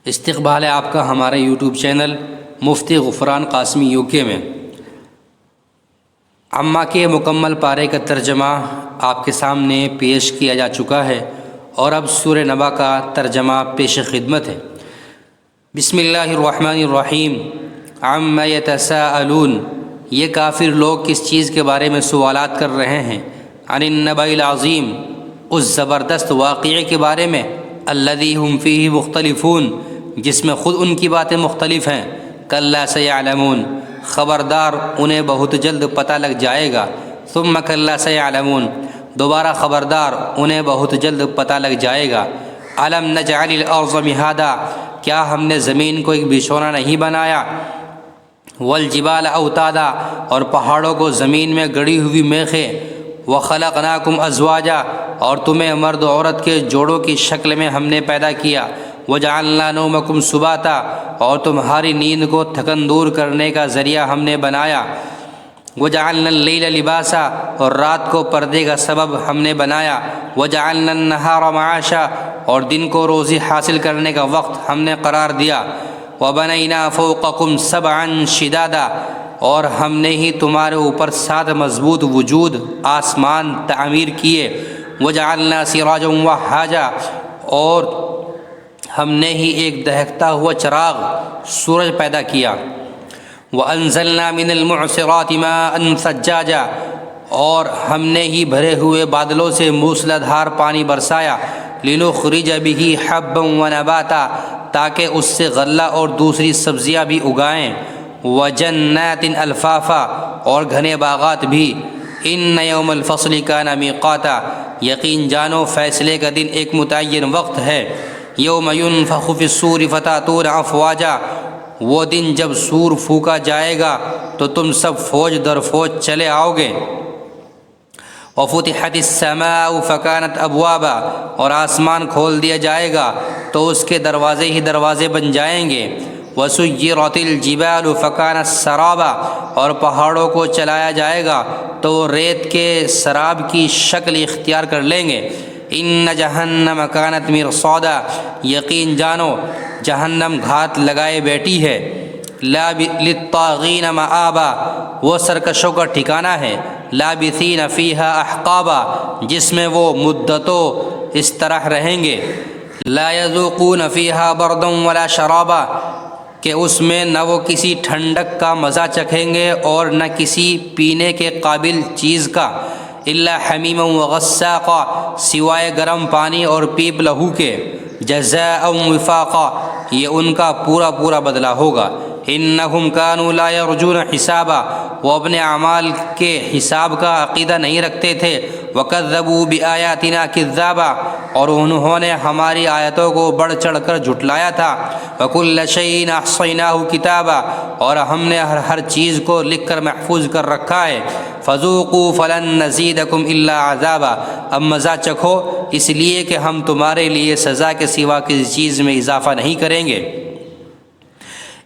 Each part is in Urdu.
استقبال ہے آپ کا ہمارے یوٹیوب چینل مفتی غفران قاسمی UK میں۔ عامہ کے مکمل پارے کا ترجمہ آپ کے سامنے پیش کیا جا چکا ہے اور اب سورہ نبا کا ترجمہ پیش خدمت ہے۔ بسم اللہ الرحمن الرحیم۔ عما یتساءلون، یہ کافر لوگ کس چیز کے بارے میں سوالات کر رہے ہیں؟ عن النبأ العظیم، اس زبردست واقعے کے بارے میں، الذی ہم فیہ مختلفون، جس میں خود ان کی باتیں مختلف ہیں۔ کلا سیعلمون، خبردار انہیں بہت جلد پتہ لگ جائے گا۔ ثم کلا سیعلمون، دوبارہ خبردار انہیں بہت جلد پتہ لگ جائے گا۔ الم نجعل الارض مہادا، کیا ہم نے زمین کو ایک بچھونا نہیں بنایا؟ والجبال اوتادا، اور پہاڑوں کو زمین میں گڑی ہوئی میخیں۔ وخلقناکم ازواجا، اور تمہیں مرد و عورت کے جوڑوں کی شکل میں ہم نے پیدا کیا۔ وجعلنا نومکم سباتا، اور تمہاری نیند کو تھکن دور کرنے کا ذریعہ ہم نے بنایا۔ وجعلنا اللیل لباسا، اور رات کو پردے کا سبب ہم نے بنایا۔ وجعلنا النہار معاشا، اور دن کو روزی حاصل کرنے کا وقت ہم نے قرار دیا۔ وبنینا فوقکم سبعا شدادا، اور ہم نے ہی تمہارے اوپر 7 مضبوط وجود آسمان تعمیر کیے۔ وجعلنا سراجا وہاجا، اور ہم نے ہی ایک دہکتا ہوا چراغ سورج پیدا کیا۔ وانزلنا من المعصرات ماء ثجاجا، اور ہم نے ہی بھرے ہوئے بادلوں سے موسلا دھار پانی برسایا۔ لنخرج به حبا ونباتا، تاکہ اس سے غلہ اور دوسری سبزیاں بھی اگائیں۔ وجنات الفافا، اور گھنے باغات بھی۔ ان یوم الفصل کان میقاتا، یقین جانو فیصلے کا دن ایک متعین وقت ہے۔ یوم ینفخ فی الصور فتأتون افواجا، وہ دن جب سور پھونکا جائے گا تو تم سب فوج در فوج چلے آؤ گے۔ وفتحت السماء فکانت ابوابا، اور آسمان کھول دیا جائے گا تو اس کے دروازے ہی دروازے بن جائیں گے۔ وسیرت الجبال فکانت سرابا، اور پہاڑوں کو چلایا جائے گا تو وہ ریت کے سراب کی شکل اختیار کر لیں گے۔ ان جہنم کانت مرصادا، یقین جانو جہنم گھات لگائے بیٹھی ہے۔ للطاغین مآبا، وہ سرکشوں کا ٹھکانہ ہے۔ لابثین فیہا احقابا، جس میں وہ مدتوں اس طرح رہیں گے۔ لا یذوقون فیہا بردا ولا شرابا، کہ اس میں نہ وہ کسی ٹھنڈک کا مزہ چکھیں گے اور نہ کسی پینے کے قابل چیز کا۔ الا حمیما وغساقا، سوائے گرم پانی اور پیپ لہو کے۔ جزاء وفاقا، یہ ان کا پورا پورا بدلہ ہوگا۔ انہم کانوا لا یرجون حسابا، وہ اپنے اعمال کے حساب کا عقیدہ نہیں رکھتے تھے۔ وکذبوا بآیاتنا کذابا، اور انہوں نے ہماری آیتوں کو بڑھ چڑھ کر جھٹلایا تھا۔ وکل شیء احصیناہ کتابا، اور ہم نے ہر چیز کو لکھ کر محفوظ کر رکھا ہے۔ فذوقوا فلن نزیدکم الا عذابا، اب مزہ چکھو اس لیے کہ ہم تمہارے لیے سزا کے سوا کسی چیز میں اضافہ نہیں کریں گے۔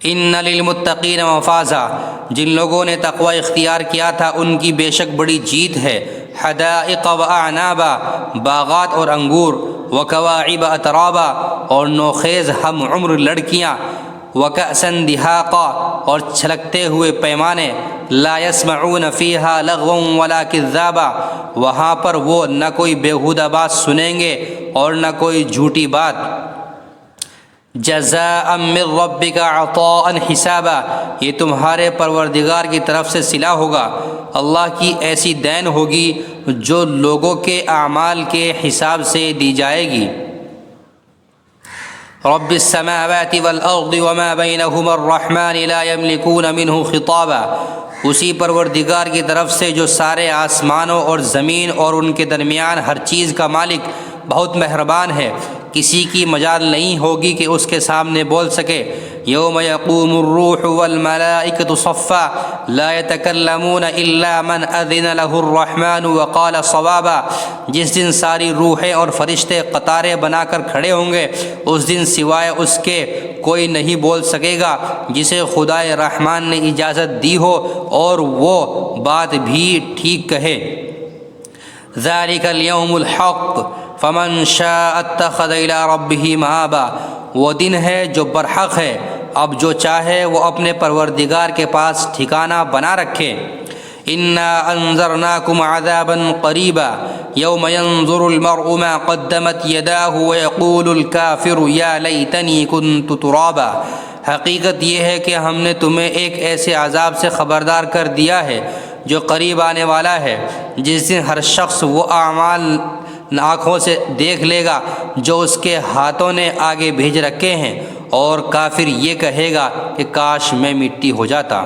ان للمتقین مفازا، جن لوگوں نے تقوی اختیار کیا تھا ان کی بے شک بڑی جیت ہے۔ حدائق واعنابا، باغات اور انگور۔ وکواعب اترابا، اور نوخیز ہم عمر لڑکیاں۔ وکأسا دہاقا، اور چھلکتے ہوئے پیمانے۔ لا یسمعون فیہا لغوا ولا کذابا، وہاں پر وہ نہ کوئی بیہودہ بات سنیں گے اور نہ کوئی جھوٹی بات۔ جزاء من ربک عطاء حسابا، یہ تمہارے پروردگار کی طرف سے صلہ ہوگا۔ اللہ کی ایسی دین ہوگی جو لوگوں کے اعمال کے حساب سے دی جائے گی۔ رب السماوات والارض وما بینہما الرحمن لا یملکون منہ خطابا، اسی پروردگار کی طرف سے جو سارے آسمانوں اور زمین اور ان کے درمیان ہر چیز کا مالک بہت مہربان ہے، کسی کی مجال نہیں ہوگی کہ اس کے سامنے بول سکے۔ یوم یقوم الروح والملائکۃ صفا لا یتکلمون الا من اذن له الرحمن وقال صوابا، جس دن ساری روحیں اور فرشتے قطاریں بنا کر کھڑے ہوں گے، اس دن سوائے اس کے کوئی نہیں بول سکے گا جسے خدائے رحمان نے اجازت دی ہو اور وہ بات بھی ٹھیک کہے۔ ذالک الیوم الحق فمن شاء اتخذ الی ربہ مآبا، وہ دن ہے جو برحق ہے، اب جو چاہے وہ اپنے پروردگار کے پاس ٹھکانہ بنا رکھے۔ انا انذرناکم عذابا قریبا یوم ینظر المرء ما قدمت یداہ ویقول الکافر یا لیتنی کنت ترابا۔ حقیقت یہ ہے کہ ہم نے تمہیں ایک ایسے عذاب سے خبردار کر دیا ہے جو قریب آنے والا ہے، جس دن ہر شخص وہ اعمال آنکھوں سے دیکھ لے گا جو اس کے ہاتھوں نے آگے بھیج رکھے ہیں، اور کافر یہ کہے گا کہ کاش میں مٹی ہو جاتا۔